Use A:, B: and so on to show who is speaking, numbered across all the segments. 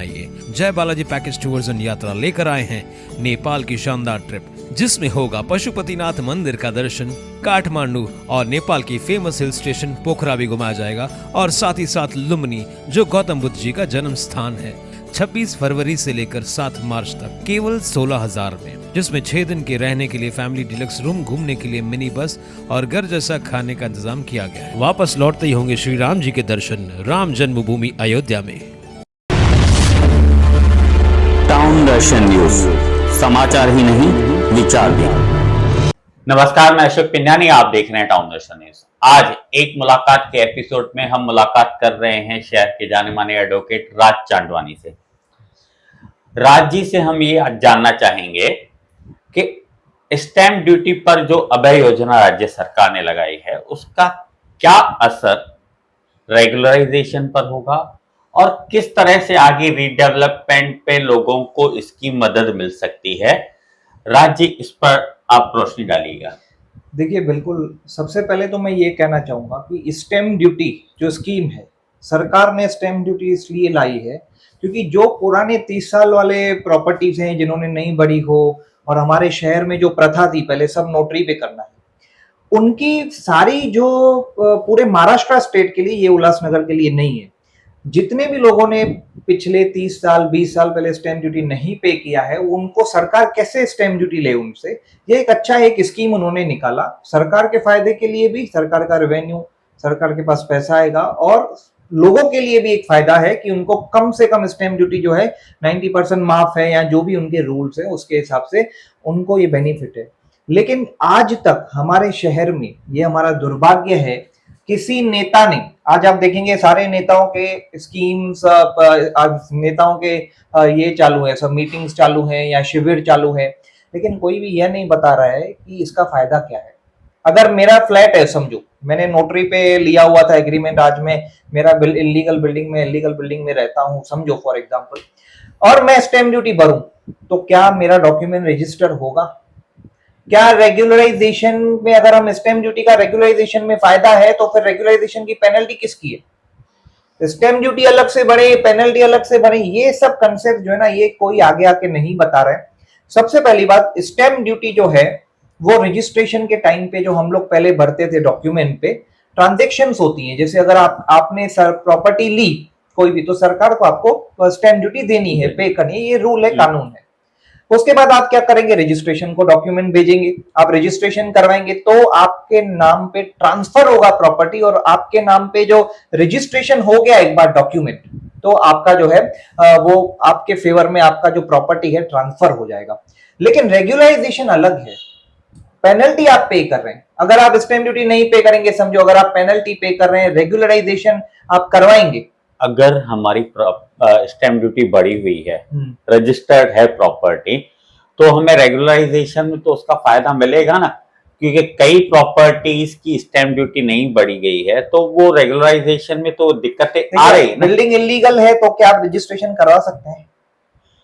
A: बनाइए। जय Balaji package tours and यात्रा लेकर आए हैं नेपाल की शानदार ट्रिप, जिसमें होगा पशुपतिनाथ मंदिर का दर्शन, काठमांडू और नेपाल की फेमस हिल स्टेशन पोखरा भी घुमाया जाएगा और साथ ही साथ लुम्बिनी जो गौतम बुद्ध जी का जन्म स्थान है। 26 फरवरी से लेकर 7 मार्च तक केवल 16,000 में, जिसमें 6 दिन के रहने के लिए फैमिली डिलक्स रूम, घूमने के लिए मिनी बस और घर जैसा खाने का इंतजाम किया गया है। वापस लौटते ही होंगे श्री राम जी के दर्शन राम जन्मभूमि अयोध्या में।
B: टाउन दर्शन न्यूज, समाचार ही नहीं विचार भी।
C: नमस्कार, मैं अशोक पिंडानी, आप देख रहे हैं टाउन दर्शन न्यूज। आज एक मुलाकात के एपिसोड में हम मुलाकात कर रहे हैं शहर के जाने माने एडवोकेट राज चांदवानी से। राज जी से हम ये आज जानना चाहेंगे कि स्टैंप ड्यूटी पर जो अभय योजना राज्य सरकार ने लगाई है उसका क्या असर रेगुलराइजेशन पर होगा और किस तरह से आगे रीडेवलपमेंट पे लोगों को इसकी मदद मिल सकती है। राज जी, इस पर आप रोशनी डालिएगा।
D: देखिए, बिल्कुल, सबसे पहले तो मैं ये कहना चाहूँगा कि स्टैम्प ड्यूटी जो स्कीम है, सरकार ने स्टैम्प ड्यूटी इसलिए लाई है क्योंकि जो पुराने 30 साल वाले प्रॉपर्टीज हैं जिन्होंने नहीं बढ़ी हो और हमारे शहर में जो प्रथा थी पहले सब नोटरी पे करना है, उनकी सारी जो पूरे महाराष्ट्र स्टेट के लिए, ये उल्लासनगर के लिए नहीं है। जितने भी लोगों ने पिछले 30 साल 20 साल पहले स्टैम्प ड्यूटी नहीं पे किया है, उनको सरकार कैसे स्टैम्प ड्यूटी ले उनसे, ये एक अच्छा एक स्कीम उन्होंने निकाला। सरकार के फायदे के लिए भी, सरकार का रेवेन्यू, सरकार के पास पैसा आएगा और लोगों के लिए भी एक फायदा है कि उनको कम से कम स्टैम्प ड्यूटी जो है 90% माफ है या जो भी उनके रूल्स है उसके हिसाब से उनको ये बेनिफिट है। लेकिन आज तक हमारे शहर में ये हमारा दुर्भाग्य है, किसी नेता ने, आज आप देखेंगे सारे नेताओं के स्कीम्स, नेताओं के ये चालू है, सब मीटिंग्स चालू है या शिविर चालू है, लेकिन कोई भी यह नहीं बता रहा है कि इसका फायदा क्या है। अगर मेरा फ्लैट है, समझो मैंने नोटरी पे लिया हुआ था एग्रीमेंट, आज मैं मेरा इलीगल बिल्डिंग में रहता हूँ, समझो फॉर एग्जांपल, और मैं स्टैम्प ड्यूटी भरूं, तो क्या मेरा डॉक्यूमेंट रजिस्टर होगा? क्या रेगुलराइजेशन में, अगर हम स्टैम्प ड्यूटी का रेगुलराइजेशन में फायदा है तो फिर रेगुलराइजेशन की पेनल्टी किसकी है? स्टैम्प ड्यूटी अलग से बढ़े, पेनल्टी अलग से बढ़े, ये सब कंसेप्ट जो है ना, ये कोई आगे आके नहीं बता रहे। सबसे पहली बात, स्टैम्प ड्यूटी जो है वो रजिस्ट्रेशन के टाइम पे जो हम लोग पहले भरते थे डॉक्यूमेंट पे, ट्रांजेक्शन्स होती हैं। जैसे अगर आपने प्रॉपर्टी ली कोई भी, तो सरकार को आपको स्टैम्प ड्यूटी देनी है, पे करनी है, ये रूल है, कानून है। उसके बाद आप क्या करेंगे? रजिस्ट्रेशन को डॉक्यूमेंट भेजेंगे, आप रजिस्ट्रेशन करवाएंगे तो आपके नाम पे ट्रांसफर होगा प्रॉपर्टी, और आपके नाम पे जो रजिस्ट्रेशन हो गया एक बार डॉक्यूमेंट, तो आपका जो है वो आपके फेवर में आपका जो प्रॉपर्टी है ट्रांसफर हो जाएगा। लेकिन रेगुलराइजेशन अलग है, पेनल्टी आप पे कर रहे हैं। अगर आप स्टैम्प ड्यूटी नहीं पे करेंगे, समझो अगर आप पेनल्टी पे कर रहे हैं, रेगुलराइजेशन आप करवाएंगे,
C: अगर हमारी स्टैम्प ड्यूटी बढ़ी हुई है, रजिस्टर्ड है प्रॉपर्टी, तो हमें रेगुलराइजेशन में तो उसका फायदा मिलेगा ना, क्योंकि कई प्रॉपर्टीज की स्टैम्प ड्यूटी नहीं बढ़ी गई है, तो वो रेगुलराइजेशन में तो दिक्कतें आ रही है।
D: बिल्डिंग इलीगल है तो क्या आप रजिस्ट्रेशन करवा सकते हैं?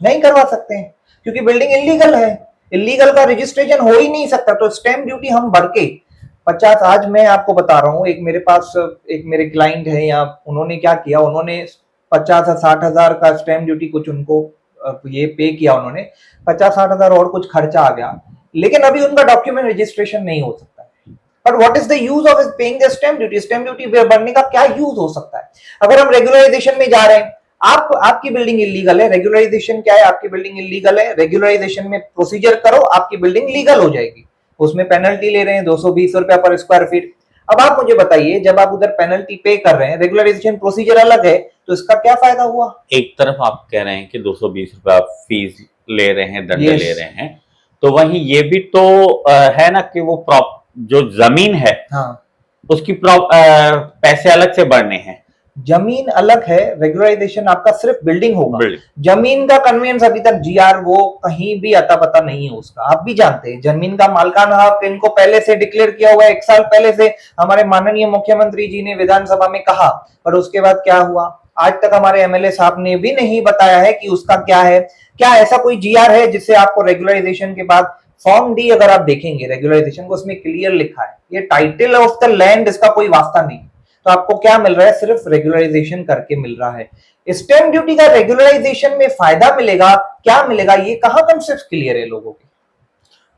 D: नहीं करवा सकते हैं, क्योंकि बिल्डिंग इलीगल है, इलीगल का रजिस्ट्रेशन हो ही नहीं सकता। तो स्टैम्प ड्यूटी हम भर के 50, आज मैं आपको बता रहा हूँ, एक मेरे पास एक मेरे क्लाइंट है यहाँ, उन्होंने क्या किया, उन्होंने 50 या 60 हजार का स्टैम्प ड्यूटी कुछ उनको ये पे किया, उन्होंने 50-60 हजार और कुछ खर्चा आ गया, लेकिन अभी उनका डॉक्यूमेंट रजिस्ट्रेशन नहीं हो सकता है। But what is the use of paying the stamp duty? Stamp duty भरने का क्या यूज हो सकता है? अगर हम रेगुलराइजेशन में जा रहे हैं, आपकी बिल्डिंग इलीगल है, रेगुलराइजेशन क्या है? आपकी बिल्डिंग इलीगल है, रेगुलराइजेशन में प्रोसीजर करो, आपकी बिल्डिंग लीगल हो जाएगी। उसमें पेनल्टी ले रहे हैं 220 रुपया पर स्क्वायर फीट। अब आप मुझे बताइए, जब आप उधर पेनल्टी पे कर रहे हैं, रेगुलराइजेशन प्रोसीजर अलग है, तो इसका क्या फायदा हुआ?
C: एक तरफ आप कह रहे हैं कि 220 रुपया फीस ले रहे हैं, दंड ले रहे हैं, तो वहीं ये भी तो है ना कि वो जो जमीन है, हाँ, उसकी पैसे अलग से बढ़ने हैं।
D: जमीन अलग है, रेगुलराइजेशन आपका सिर्फ बिल्डिंग होगा। जमीन का कन्वेंस अभी तक जीआर वो कहीं भी अता पता नहीं है उसका, आप भी जानते हैं। जमीन का मालकाना हक इनको पहले से डिक्लेयर किया हुआ है, 1 साल पहले से हमारे माननीय मुख्यमंत्री जी ने विधानसभा में कहा, पर उसके बाद क्या हुआ? आज तक हमारे एमएलए साहब ने भी नहीं बताया है कि उसका क्या है। क्या ऐसा कोई जीआर है जिससे आपको रेगुलराइजेशन के बाद फॉर्म डी अगर आप देखेंगे रेगुलराइजेशन को, उसमें क्लियर लिखा है ये टाइटल ऑफ द लैंड, इसका कोई वास्ता नहीं। तो आपको क्या मिल रहा है, सिर्फ रेगुलराइजेशन करके मिल रहा है। स्टैम्प ड्यूटी का रेगुलराइजेशन में फायदा मिलेगा, क्या मिलेगा, ये कहाँ कंसेप्ट क्लियर है लोगों के?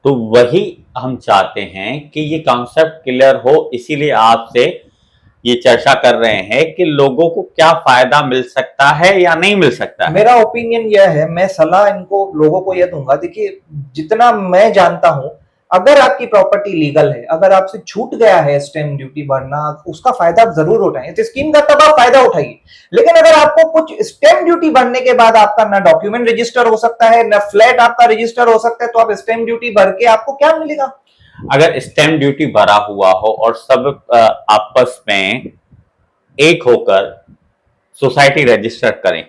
C: तो वही हम चाहते हैं कि ये कॉन्सेप्ट क्लियर हो, इसीलिए आपसे ये चर्चा कर रहे हैं कि लोगों को क्या फायदा मिल सकता है या नहीं मिल सकता है।
D: मेरा ओपिनियन यह है, मैं सलाह इनको लोगों को यह दूंगा, देखिए जितना मैं जानता हूं, अगर आपकी प्रॉपर्टी लीगल है, अगर आपसे छूट गया है स्टैम्प ड्यूटी भरना, उसका फायदा आप जरूर उठाएं। इस स्कीम का तब आप फायदा उठाइए, लेकिन अगर आपको कुछ स्टैम्प ड्यूटी भरने के बाद आपका ना डॉक्यूमेंट रजिस्टर हो सकता है, ना फ्लैट आपका रजिस्टर हो सकता है, तो आप स्टैम्प ड्यूटी भर के आपको क्या मिलेगा?
C: अगर स्टैम्प ड्यूटी भरा हुआ हो और सब आपस में एक होकर सोसाइटी रजिस्टर करें,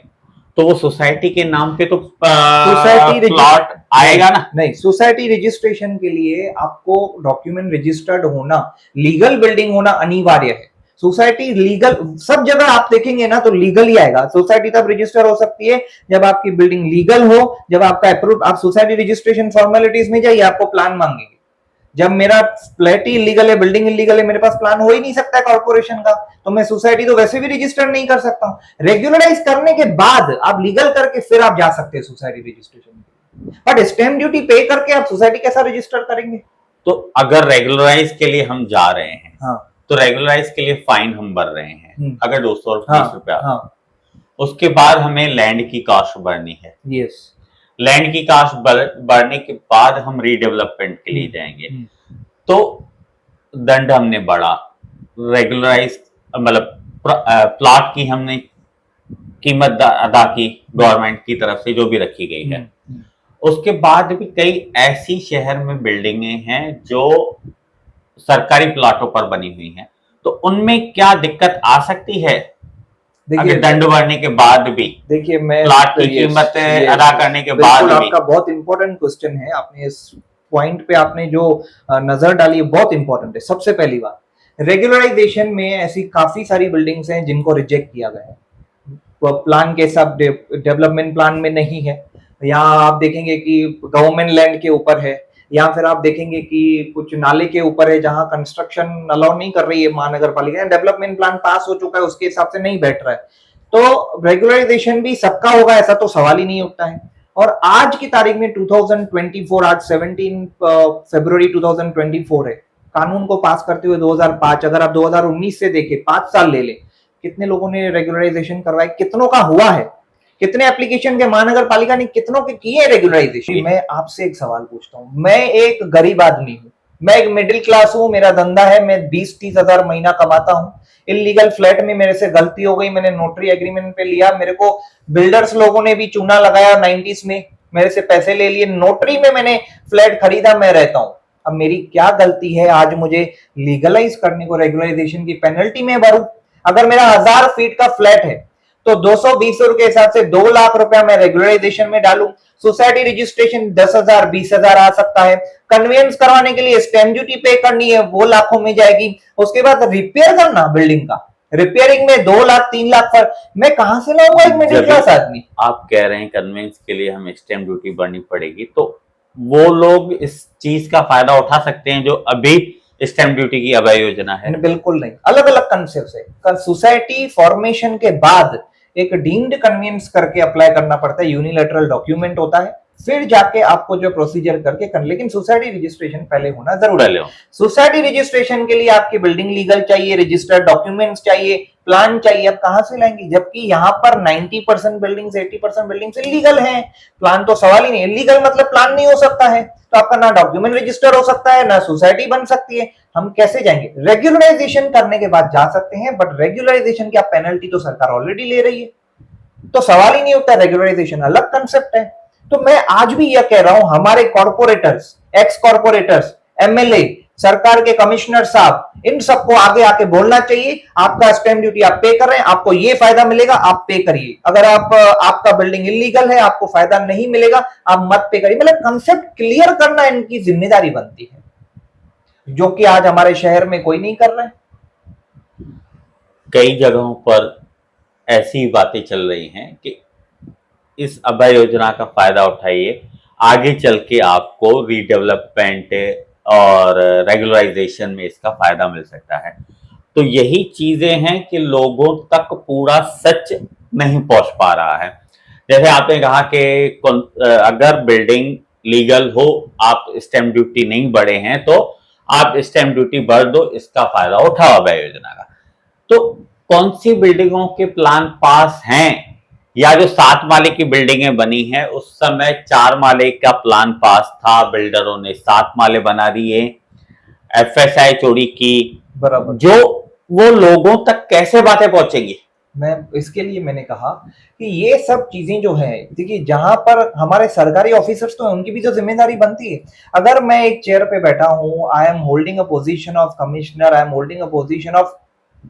C: तो वो सोसाइटी के नाम पे तो
D: सोसाइटी
C: प्लॉट आएगा ना।
D: नहीं, सोसाइटी रजिस्ट्रेशन के लिए आपको डॉक्यूमेंट रजिस्टर्ड होना, लीगल बिल्डिंग होना अनिवार्य है। सोसाइटी लीगल सब जगह आप देखेंगे ना तो लीगल ही आएगा। सोसाइटी तब रजिस्टर हो सकती है जब आपकी बिल्डिंग लीगल हो, जब आपका अप्रूव। आप सोसाइटी रजिस्ट्रेशन फॉर्मेलिटीज में जाइए, आपको प्लान मांगेंगे। जब मेरा फ्लैट ही इलीगल है, बिल्डिंग इलीगल है, मेरे पास प्लान हो ही नहीं सकता है कॉर्पोरेशन का, तो मैं सोसाइटी तो वैसे भी रजिस्टर नहीं कर सकता हूं। रेगुलराइज करने के बाद आप लीगल करके फिर आप जा सकते हैं society registration, but stamp duty पे करके आप सोसाइटी कैसा रजिस्टर करेंगे?
C: तो अगर रेगुलराइज के लिए हम जा रहे हैं,
D: हाँ,
C: तो रेगुलराइज के लिए फाइन हम भर रहे हैं, अगर 220 रुपया,
D: हाँ,
C: उसके बाद हमें लैंड की कॉस्ट भरनी है।
D: यस,
C: लैंड की कॉस्ट बढ़ने के बाद हम रीडेवलपमेंट के लिए जाएंगे, तो दंड हमने बढ़ा, रेगुलराइज मतलब प्लॉट की हमने कीमत अदा की गवर्नमेंट की तरफ से जो भी रखी गई है। उसके बाद भी कई ऐसी शहर में बिल्डिंगें हैं जो सरकारी प्लॉटों पर बनी हुई हैं, तो उनमें क्या दिक्कत आ सकती है? अगर दंड बढ़ने के बाद भी,
D: देखिए मैं
C: प्लॉट की कीमत अदा करने के बाद भी।
D: आपका बहुत इंपॉर्टेंट क्वेश्चन है, आपने इस पॉइंट पे आपने जो नजर डाली है बहुत इंपॉर्टेंट है। सबसे पहली बात, रेगुलराइजेशन में ऐसी काफी सारी बिल्डिंग्स हैं जिनको रिजेक्ट किया गया है, प्लान के सब डेवलपमेंट प्लान में नहीं है, या आप देखेंगे कि गवर्नमेंट लैंड के ऊपर है, या फिर आप देखेंगे कि कुछ नाले के ऊपर है जहां कंस्ट्रक्शन अलाउ नहीं कर रही है महानगर पालिका, डेवलपमेंट प्लान पास हो चुका है, उसके हिसाब से नहीं बैठ रहा है। तो रेगुलराइजेशन भी सबका होगा ऐसा तो सवाल ही नहीं उठता है। और आज की तारीख में 2024, आज 17 फरवरी 2024 है, कानून को पास करते हुए 2005, अगर आप 2019 से देखें 5 साल ले ले, कितने लोगों ने रेगुलराइजेशन करवाए, कितनों का हुआ है, कितने एप्लीकेशन के महानगर पालिका ने कितनों के किए रेगुलराइजेशन? मैं आपसे एक सवाल पूछता हूं, मैं एक गरीब आदमी हूं, मैं एक मिडिल क्लास हूं, मेरा धंधा है, मैं 20-30 हजार महीना कमाता हूं, इलीगल फ्लैट में मेरे से गलती हो गई, मैंने नोटरी एग्रीमेंट पे लिया, मेरे को बिल्डर्स लोगों ने भी चूना लगाया 90s में, मेरे से पैसे ले लिए, नोटरी में मैंने फ्लैट खरीदा, मैं रहता हूं। अब मेरी क्या गलती है आज मुझे लीगलाइज करने को, रेगुलराइजेशन की पेनल्टी में भरूं? अगर मेरा 1000 फीट का फ्लैट है तो 220 के हिसाब से 2 लाख रुपया मैं रेगुलराइजेशन में डालूं, सोसाइटी रजिस्ट्रेशन 10,000 20,000 आ सकता है, कन्वेंस करवाने के लिए स्टैम्प ड्यूटी पे करनी है वो लाखों में जाएगी, उसके बाद रिपेयर करना बिल्डिंग का, रिपेयरिंग में 2 लाख 3 लाख पर मैं कहां से लाऊंगा एक मिडिल क्लास आदमी?
C: आप कह रहे हैं कन्वेंस के लिए हमें स्टैम्प ड्यूटी भरनी पड़ेगी, तो वो लोग इस चीज का फायदा उठा सकते हैं जो अभी स्टैम्प ड्यूटी की अभय योजना है?
D: बिल्कुल नहीं, अलग अलग कंसेप्ट है। सोसाइटी फॉर्मेशन के बाद एक डीम्ड कन्वेंस करके अप्लाई करना पड़ता है, यूनिलैटरल डॉक्यूमेंट होता है, फिर जाके आपको जो प्रोसीजर करके कर, लेकिन सोसाइटी रजिस्ट्रेशन पहले होना जरूरी है। सोसाइटी रजिस्ट्रेशन के लिए आपकी बिल्डिंग लीगल चाहिए, रजिस्टर्ड डॉक्यूमेंट्स चाहिए, प्लान चाहिए, अब कहां से लाएंगे? जबकि यहाँ पर 90% बिल्डिंग्स 80% बिल्डिंग्स इलीगल हैं, प्लान तो सवाल ही नहीं, इलीगल मतलब प्लान नहीं हो सकता है, तो आपका ना डॉक्यूमेंट रजिस्टर हो सकता है, ना सोसाइटी बन सकती है, हम कैसे जाएंगे? रेगुलराइजेशन करने के बाद जा सकते हैं, बट रेगुलराइजेशन की पेनल्टी तो सरकार ऑलरेडी ले रही है, तो सवाल ही नहीं उठता। रेगुलराइजेशन अलग कंसेप्ट है। तो मैं आज भी यह कह रहा हूं, हमारे कॉर्पोरेटर्स, एक्स कॉर्पोरेटर्स, एमएलए, सरकार के कमिश्नर साहब, इन सबको आगे आके बोलना चाहिए, आपका स्टैम्प ड्यूटी आप पे कर रहे हैं, आपको ये फायदा मिलेगा, आप पे करिए। अगर आपका बिल्डिंग इलीगल है, आपको फायदा नहीं मिलेगा, आप मत पे करिए। मतलब कंसेप्ट क्लियर करना इनकी जिम्मेदारी बनती है, जो कि आज हमारे शहर में कोई नहीं कर रहा है।
C: कई जगहों पर ऐसी बातें चल रही हैं कि इस अभय योजना का फायदा उठाइए, आगे चल के आपको रीडेवलपमेंट और रेगुलराइजेशन में इसका फायदा मिल सकता है। तो यही चीजें हैं कि लोगों तक पूरा सच नहीं पहुंच पा रहा है। जैसे आपने कहा कि अगर बिल्डिंग लीगल हो, आप स्टैंप ड्यूटी नहीं बढ़े हैं तो आप स्टैंप ड्यूटी भर दो, इसका फायदा उठाओ अभय योजना का। तो कौन सी बिल्डिंगों के प्लान पास हैं, या जो 7 माले की बिल्डिंगें बनी हैं उस समय 4 माले का प्लान पास था, बिल्डरों ने 7 माले बना दिए, एफएसआई चोरी की,
D: बराबर।
C: जो वो लोगों तक कैसे बातें पहुंचेंगी?
D: मैं इसके लिए मैंने कहा कि ये सब चीजें जो है, देखिए जहां पर हमारे सरकारी ऑफिसर्स तो हैं, उनकी भी तो जिम्मेदारी बनती है। अगर मैं एक चेयर पे बैठा हूं, I am holding a position of commissioner, I am holding a position of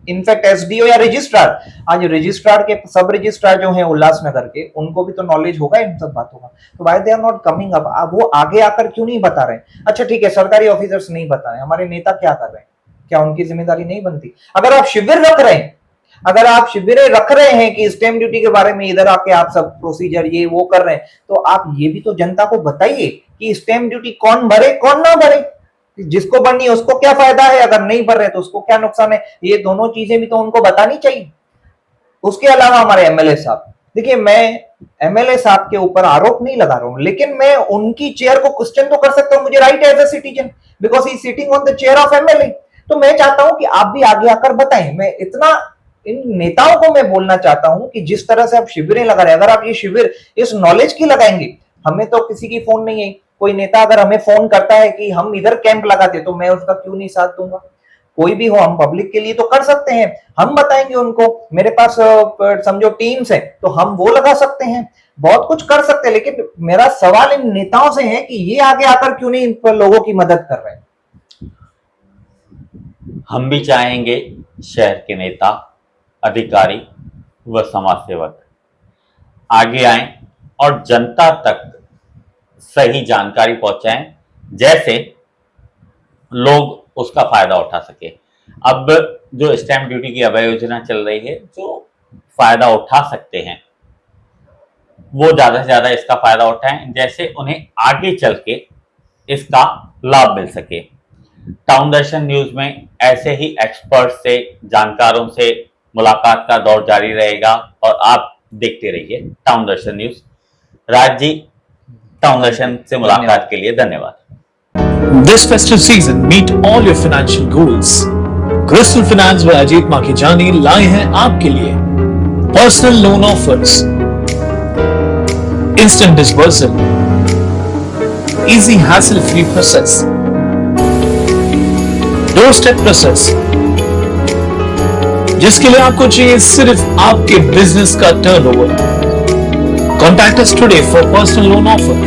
D: in fact SDO या रजिस्ट्रार, आज रजिस्ट्रार के सब रजिस्ट्रार जो हैं उल्लासनगर के, उनको भी तो नॉलेज होगा इन सब बातों का, तो why they are not coming up? अब वो आगे आकर क्यों नहीं बता रहे? अच्छा ठीक है, सरकारी ऑफिसर्स नहीं बता रहे, हमारे नेता क्या कर रहे हैं? क्या उनकी जिम्मेदारी नहीं बनती? अगर आप शिविर रख रहे हैं, अगर आप शिविरें रख रहे हैं कि स्टैंप ड्यूटी के बारे में इधर आके आप सब प्रोसीजर ये वो कर रहे हैं, तो आप ये भी तो जनता को बताइए कि स्टैंप ड्यूटी कौन भरे कौन ना भरे, जिसको भरनी है उसको क्या फायदा है, अगर नहीं भर रहे तो उसको क्या नुकसान है। ये दोनों चीजें भी तो उनको बतानी चाहिए। उसके अलावा हमारे एमएलए साहब, देखिए मैं एमएलए साहब के ऊपर आरोप नहीं लगा रहा हूं, लेकिन मैं उनकी चेयर को क्वेश्चन तो कर सकता हूं, मुझे राइट है as a citizen, because he sitting on the chair of MLA. तो मैं चाहता हूं कि आप भी आगे आकर बताएं। मैं इतना इन नेताओं को मैं बोलना चाहता हूं कि जिस तरह से आप शिविरें लगा रहे हैं, अगर आप ये शिविर इस नॉलेज की लगाएंगे, हमें तो किसी की फोन नहीं है, कोई नेता अगर हमें फोन करता है कि हम इधर कैंप लगाते, तो मैं उसका क्यों नहीं साथ दूंगा? कोई भी हो, हम पब्लिक के लिए तो कर सकते हैं, हम बताएंगे उनको, मेरे पास समझो टीम्स है तो हम वो लगा सकते हैं, बहुत कुछ कर सकते हैं। लेकिन मेरा सवाल इन नेताओं से है कि ये आगे आकर क्यों नहीं इन पर लोगों की मदद कर रहे हैं?
C: हम भी चाहेंगे शहर के नेता, अधिकारी व समाज सेवक आगे आएं और जनता तक सही जानकारी पहुंचाएं, जैसे लोग उसका फायदा उठा सके। अब जो स्टैंप ड्यूटी की अभय योजना चल रही है, जो फायदा उठा सकते हैं वो ज्यादा से ज्यादा इसका फायदा उठाएं, जैसे उन्हें आगे चल के इसका लाभ मिल सके। टाउन दर्शन न्यूज में ऐसे ही एक्सपर्ट से, जानकारों से मुलाकात का दौर जारी रहेगा और आप देखते रहिए टाउन दर्शन न्यूज। राज जी, टाउन दर्शन से मुलाकात के लिए धन्यवाद।
E: This festive season, meet all your financial goals. Crystal Finance व अजीत माखीजानी लाए हैं आपके लिए personal loan offers, instant disbursal, easy hassle-free process, doorstep process, जिसके लिए आपको चाहिए सिर्फ आपके बिजनेस का turnover. Contact us today for personal loan offer.